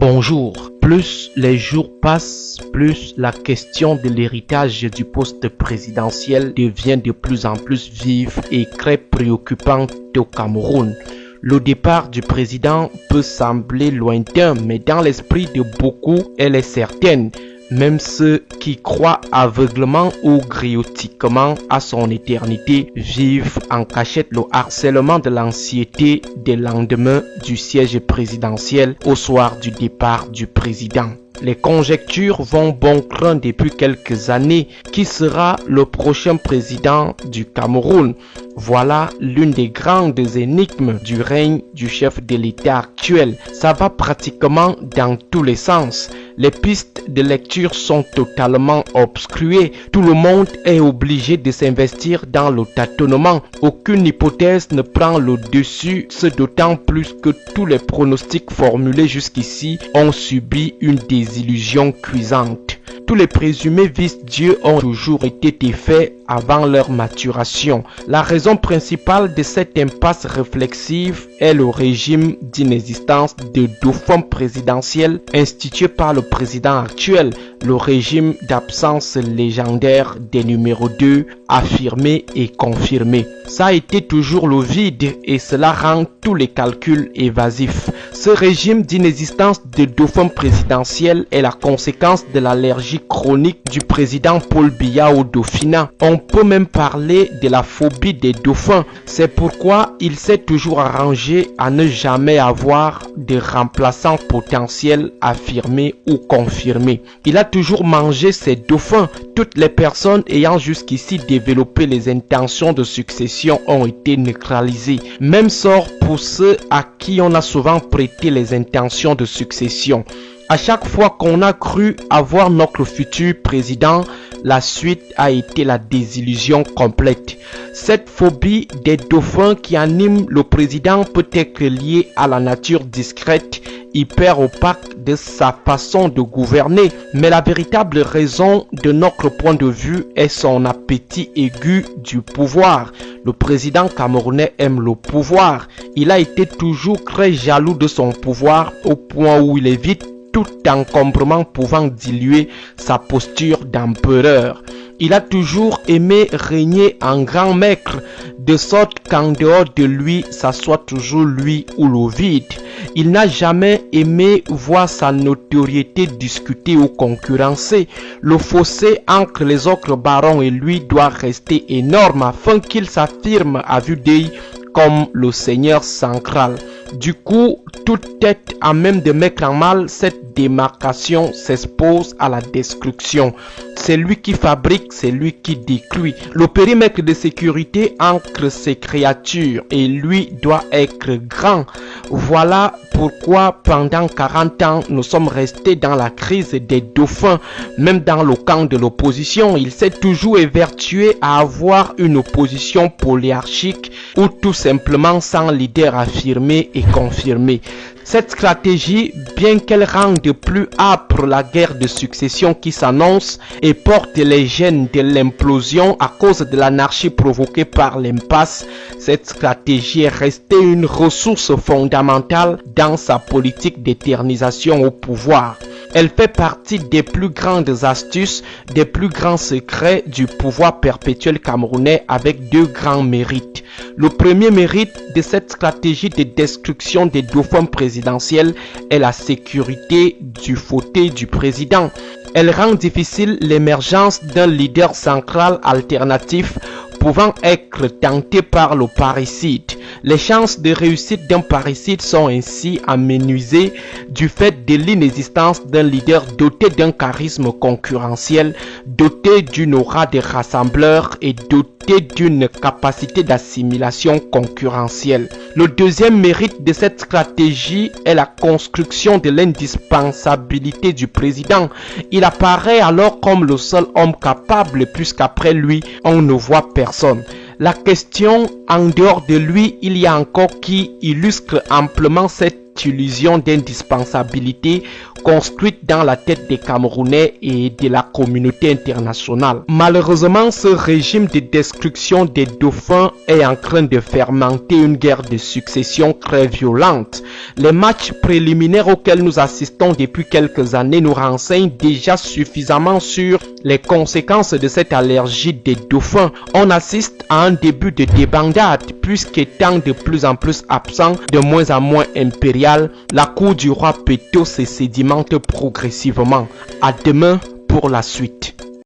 Bonjour. Plus les jours passent, plus la question de l'héritage du poste présidentiel devient de plus en plus vive et très préoccupante au Cameroun. Le départ du président peut sembler lointain, mais dans l'esprit de beaucoup, elle est certaine. Même ceux qui croient aveuglement ou griotiquement à son éternité vivent en cachette le harcèlement de l'anxiété des lendemains du siège présidentiel au soir du départ du président. Les conjectures vont bon train depuis quelques années. Qui sera le prochain président du Cameroun? Voilà l'une des grandes énigmes du règne du chef de l'État actuel. Ça va pratiquement dans tous les sens. Les pistes de lecture sont totalement obstruées. Tout le monde est obligé de s'investir dans le tâtonnement. Aucune hypothèse ne prend le dessus, ce d'autant plus que tous les pronostics formulés jusqu'ici ont subi une désillusion cuisante. Tous les présumés vice-dieux ont toujours été défaits avant leur maturation. La raison principale de cette impasse réflexive est le régime d'inexistence de dauphin présidentiel institué par le président actuel, le régime d'absence légendaire des numéros 2, affirmé et confirmé. Ça a été toujours le vide et cela rend tous les calculs évasifs. Ce régime d'inexistence de dauphin présidentiel est la conséquence de l'allergie chronique du président Paul Biya au dauphinat. On peut même parler de la phobie des dauphins. C'est pourquoi il s'est toujours arrangé à ne jamais avoir de remplaçant potentiel affirmé ou confirmé. Il a toujours mangé ses dauphins. Toutes les personnes ayant jusqu'ici développé les intentions de succession ont été neutralisées. Même sort pour ceux à qui on a souvent prêté les intentions de succession. À chaque fois qu'on a cru avoir notre futur président, la suite a été la désillusion complète. Cette phobie des dauphins qui anime le président peut être liée à la nature discrète, hyper opaque de sa façon de gouverner. Mais la véritable raison de notre point de vue est son appétit aigu du pouvoir. Le président camerounais aime le pouvoir. Il a été toujours très jaloux de son pouvoir au point où il évite tout encombrement pouvant diluer sa posture d'empereur. Il a toujours aimé régner en grand maître, de sorte qu'en dehors de lui, ça soit toujours lui ou le vide. Il n'a jamais aimé voir sa notoriété discutée ou concurrencée. Le fossé entre les autres barons et lui doit rester énorme afin qu'il s'affirme à vue d'œil comme le seigneur central. Du coup, toute tête à même de mettre en mal cette démarcation s'expose à la destruction. C'est lui qui fabrique, c'est lui qui détruit. Le périmètre de sécurité entre ces créatures et lui doit être grand. Voilà pourquoi pendant 40 ans, nous sommes restés dans la crise des dauphins. Même dans le camp de l'opposition, il s'est toujours évertué à avoir une opposition polyarchique ou tout simplement sans leader affirmé et confirmé. Cette stratégie, bien qu'elle rende plus âpre la guerre de succession qui s'annonce et porte les gènes de l'implosion à cause de l'anarchie provoquée par l'impasse, cette stratégie est restée une ressource fondamentale dans sa politique d'éternisation au pouvoir. Elle fait partie des plus grandes astuces, des plus grands secrets du pouvoir perpétuel camerounais avec deux grands mérites. Le premier mérite de cette stratégie de destruction des dauphins présidentiels est la sécurité du fauteuil du président. Elle rend difficile l'émergence d'un leader central alternatif pouvant être tenté par le parricide. Les chances de réussite d'un parricide sont ainsi amenuisées du fait de l'inexistence d'un leader doté d'un charisme concurrentiel, doté d'une aura de rassembleur et doté d'une capacité d'assimilation concurrentielle. Le deuxième mérite de cette stratégie est la construction de l'indispensabilité du président. Il apparaît alors comme le seul homme capable puisqu'après lui, on ne voit personne. La question, en dehors de lui, il y a encore qui illustre amplement cette illusion d'indispensabilité construite dans la tête des Camerounais et de la communauté internationale. Malheureusement, ce régime de destruction des dauphins est en train de fermenter une guerre de succession très violente. Les matchs préliminaires auxquels nous assistons depuis quelques années nous renseignent déjà suffisamment sur les conséquences de cette allergie des dauphins. On assiste à un début de débandade puisqu'étant de plus en plus absent, de moins en moins impérial, la cour du roi Péto se sédimente progressivement. À demain pour la suite.